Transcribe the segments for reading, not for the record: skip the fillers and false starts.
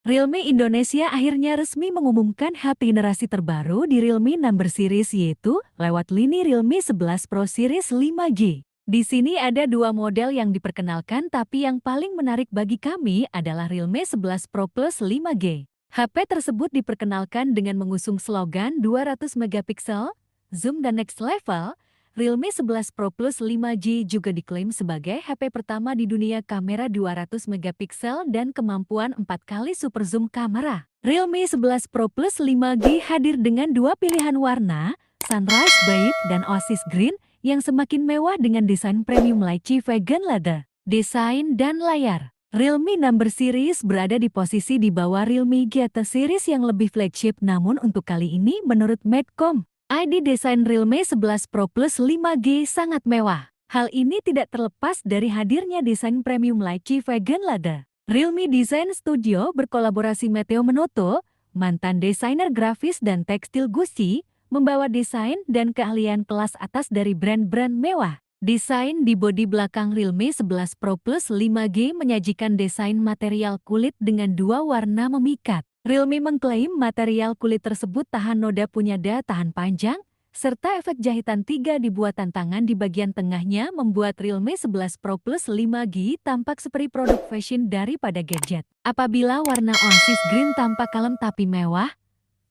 Realme Indonesia akhirnya resmi mengumumkan HP generasi terbaru di Realme Number Series yaitu lewat lini Realme 11 Pro Series 5G. Di sini ada dua model yang diperkenalkan tapi yang paling menarik bagi kami adalah Realme 11 Pro Plus 5G. HP tersebut diperkenalkan dengan mengusung slogan 200 megapiksel, zoom dan next level. Realme 11 Pro Plus 5G juga diklaim sebagai HP pertama di dunia kamera 200 megapiksel dan kemampuan 4 kali super zoom kamera. Realme 11 Pro Plus 5G hadir dengan dua pilihan warna, Sunrise Beige dan Oasis Green, yang semakin mewah dengan desain premium lychee vegan leather. Desain dan layar. Realme Number Series berada di posisi di bawah Realme GT Series yang lebih flagship, namun untuk kali ini menurut Medcom, ID desain Realme 11 Pro Plus 5G sangat mewah. Hal ini tidak terlepas dari hadirnya desain premium lychee vegan leather. Realme Design Studio berkolaborasi Matteo Menoto, mantan desainer grafis dan tekstil Gucci, membawa desain dan keahlian kelas atas dari brand-brand mewah. Desain di bodi belakang Realme 11 Pro Plus 5G menyajikan desain material kulit dengan dua warna memikat. Realme mengklaim material kulit tersebut tahan noda, punya daya tahan panjang, serta efek jahitan 3D buatan tangan di bagian tengahnya membuat Realme 11 Pro Plus 5G tampak seperti produk fashion daripada gadget. Apabila warna Oasis Green tampak kalem tapi mewah,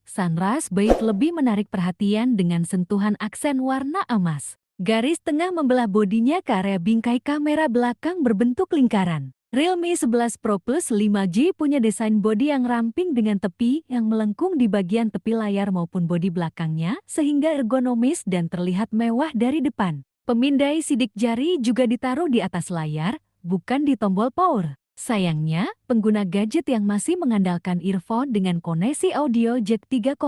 Sunrise Beige lebih menarik perhatian dengan sentuhan aksen warna emas. Garis tengah membelah bodinya ke area bingkai kamera belakang berbentuk lingkaran. Realme 11 Pro Plus 5G punya desain bodi yang ramping dengan tepi yang melengkung di bagian tepi layar maupun bodi belakangnya sehingga ergonomis dan terlihat mewah dari depan. Pemindai sidik jari juga ditaruh di atas layar, bukan di tombol power. Sayangnya, pengguna gadget yang masih mengandalkan earphone dengan koneksi audio jack 3,5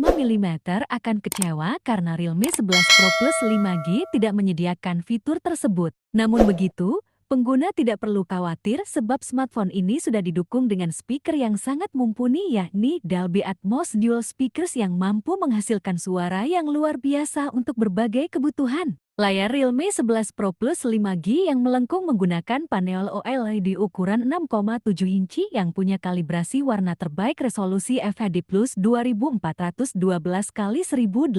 mm akan kecewa karena Realme 11 Pro Plus 5G tidak menyediakan fitur tersebut. Namun begitu, pengguna tidak perlu khawatir sebab smartphone ini sudah didukung dengan speaker yang sangat mumpuni, yakni Dolby Atmos Dual Speakers yang mampu menghasilkan suara yang luar biasa untuk berbagai kebutuhan. Layar Realme 11 Pro Plus 5G yang melengkung menggunakan panel OLED ukuran 6,7 inci yang punya kalibrasi warna terbaik resolusi FHD Plus 2412 x 1080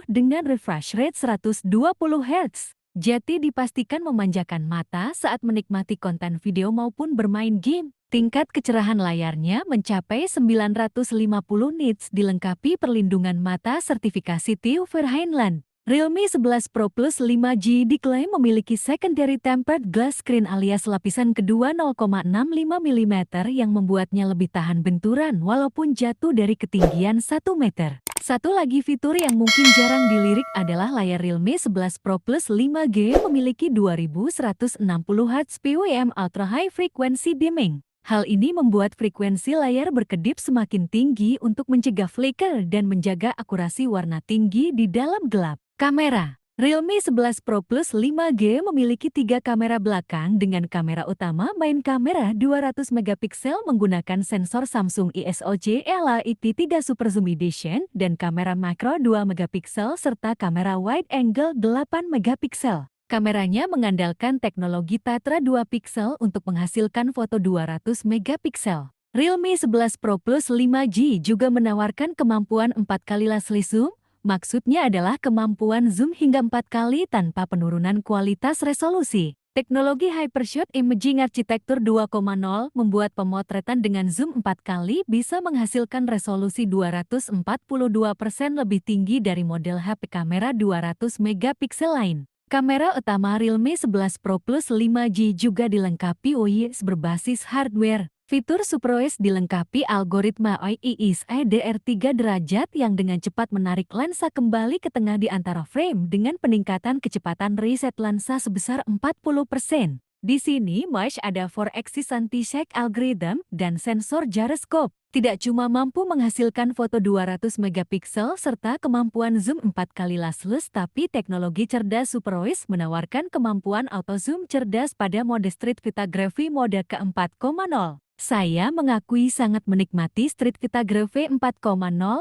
dengan refresh rate 120 Hz. Jati dipastikan memanjakan mata saat menikmati konten video maupun bermain game. Tingkat kecerahan layarnya mencapai 950 nits dilengkapi perlindungan mata sertifikasi TÜV Rheinland. Realme 11 Pro Plus 5G diklaim memiliki secondary tempered glass screen alias lapisan kedua 0,65 mm yang membuatnya lebih tahan benturan walaupun jatuh dari ketinggian 1 meter. Satu lagi fitur yang mungkin jarang dilirik adalah layar Realme 11 Pro Plus 5G memiliki 2160 Hz PWM Ultra High Frequency Dimming. Hal ini membuat frekuensi layar berkedip semakin tinggi untuk mencegah flicker dan menjaga akurasi warna tinggi di dalam gelap. Kamera. Realme 11 Pro Plus 5G memiliki 3 kamera belakang dengan kamera utama main kamera 200 megapiksel menggunakan sensor Samsung ISOC LAIT3 Super Zoom Edition dan kamera makro 2 megapiksel serta kamera wide angle 8 megapiksel. Kameranya mengandalkan teknologi Tetra 2 piksel untuk menghasilkan foto 200 megapiksel. Realme 11 Pro Plus 5G juga menawarkan kemampuan 4 kali lensly zoom. Maksudnya adalah kemampuan zoom hingga 4 kali tanpa penurunan kualitas resolusi. Teknologi Hypershot Imaging Architecture 2.0 membuat pemotretan dengan zoom 4 kali bisa menghasilkan resolusi 242% lebih tinggi dari model HP kamera 200 megapiksel lain. Kamera utama Realme 11 Pro Plus 5G juga dilengkapi OIS berbasis hardware. Fitur SuperOS dilengkapi algoritma OIS EDR3 derajat yang dengan cepat menarik lensa kembali ke tengah di antara frame dengan peningkatan kecepatan reset lensa sebesar 40%. Di sini Mesh ada 4-axis anti-shake algorithm dan sensor gyroscope. Tidak cuma mampu menghasilkan foto 200 megapiksel serta kemampuan zoom 4 kali lensles, tapi teknologi cerdas SuperOS menawarkan kemampuan auto zoom cerdas pada mode street photography mode ke-4.0. Saya mengakui sangat menikmati street photography 4.0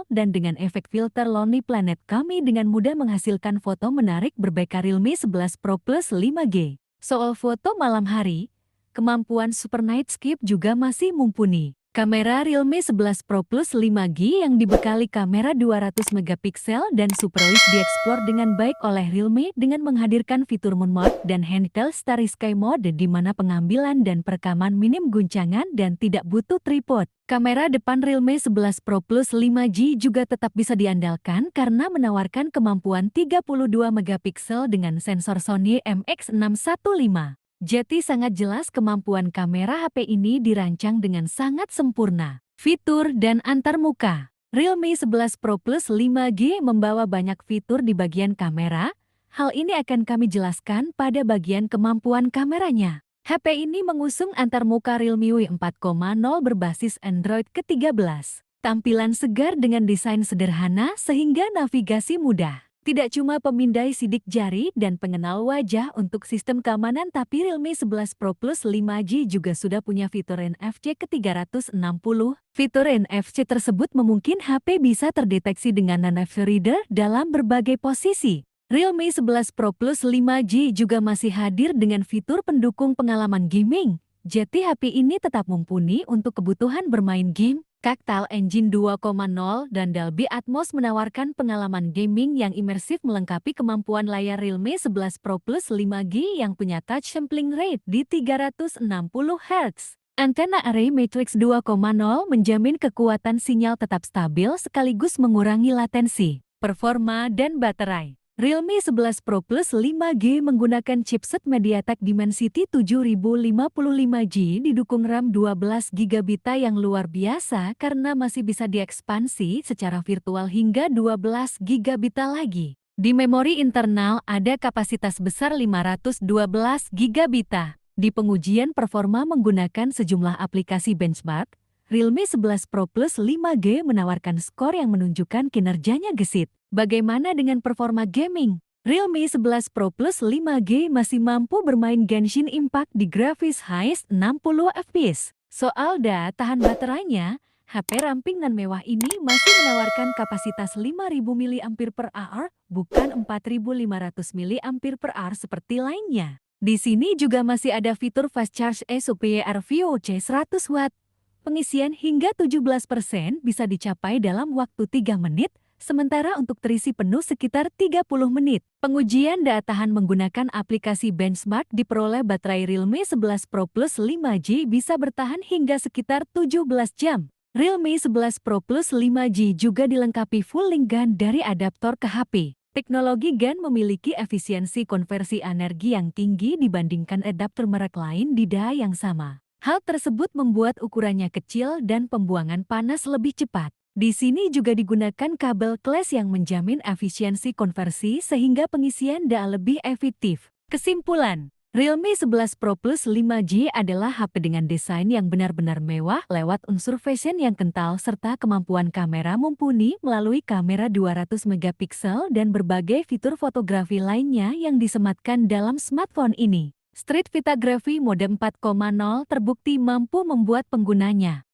dan dengan efek filter Lonely Planet kami dengan mudah menghasilkan foto menarik berbeka Realme 11 Pro Plus 5G. Soal foto malam hari, kemampuan Super Nightscape juga masih mumpuni. Kamera Realme 11 Pro Plus 5G yang dibekali kamera 200 megapiksel dan SuperOIS dieksplor dengan baik oleh Realme dengan menghadirkan fitur Moon Mode dan Handheld Starry Sky Mode di mana pengambilan dan perekaman minim guncangan dan tidak butuh tripod. Kamera depan Realme 11 Pro Plus 5G juga tetap bisa diandalkan karena menawarkan kemampuan 32 megapiksel dengan sensor Sony MX615. Jadi sangat jelas kemampuan kamera HP ini dirancang dengan sangat sempurna. Fitur dan antarmuka. Realme 11 Pro Plus 5G membawa banyak fitur di bagian kamera. Hal ini akan kami jelaskan pada bagian kemampuan kameranya. HP ini mengusung antarmuka Realme UI 4.0 berbasis Android ke-13. Tampilan segar dengan desain sederhana sehingga navigasi mudah. Tidak cuma pemindai sidik jari dan pengenal wajah untuk sistem keamanan, tapi Realme 11 Pro Plus 5G juga sudah punya fitur NFC ke-360. Fitur NFC tersebut memungkinkan HP bisa terdeteksi dengan NFC reader dalam berbagai posisi. Realme 11 Pro Plus 5G juga masih hadir dengan fitur pendukung pengalaman gaming. Jadi HP ini tetap mumpuni untuk kebutuhan bermain game. Cactal Engine 2.0 dan Dolby Atmos menawarkan pengalaman gaming yang imersif melengkapi kemampuan layar Realme 11 Pro Plus 5G yang punya touch sampling rate di 360 Hz. Antena Array Matrix 2.0 menjamin kekuatan sinyal tetap stabil sekaligus mengurangi latensi, performa, dan baterai. Realme 11 Pro Plus 5G menggunakan chipset MediaTek Dimensity 7055G didukung RAM 12GB yang luar biasa karena masih bisa diekspansi secara virtual hingga 12GB lagi. Di memori internal ada kapasitas besar 512GB. Di pengujian performa menggunakan sejumlah aplikasi benchmark, Realme 11 Pro Plus 5G menawarkan skor yang menunjukkan kinerjanya gesit. Bagaimana dengan performa gaming? Realme 11 Pro Plus 5G masih mampu bermain Genshin Impact di grafis highest 60 fps. Soal daya tahan baterainya, HP ramping nan mewah ini masih menawarkan kapasitas 5000 mAh, bukan 4500 mAh seperti lainnya. Di sini juga masih ada fitur Fast Charge SUPR VOC 100W. Pengisian hingga 17% bisa dicapai dalam waktu 3 menit, sementara untuk terisi penuh sekitar 30 menit. Pengujian daya tahan menggunakan aplikasi benchmark diperoleh baterai Realme 11 Pro Plus 5G bisa bertahan hingga sekitar 17 jam. Realme 11 Pro Plus 5G juga dilengkapi full link GaN dari adaptor ke HP. Teknologi GaN memiliki efisiensi konversi energi yang tinggi dibandingkan adaptor merek lain di daya yang sama. Hal tersebut membuat ukurannya kecil dan pembuangan panas lebih cepat. Di sini juga digunakan kabel Class yang menjamin efisiensi konversi sehingga pengisian daya lebih efektif. Kesimpulan, Realme 11 Pro Plus 5G adalah HP dengan desain yang benar-benar mewah lewat unsur fashion yang kental serta kemampuan kamera mumpuni melalui kamera 200 megapiksel dan berbagai fitur fotografi lainnya yang disematkan dalam smartphone ini. Street Photography mode 4.0 terbukti mampu membuat penggunanya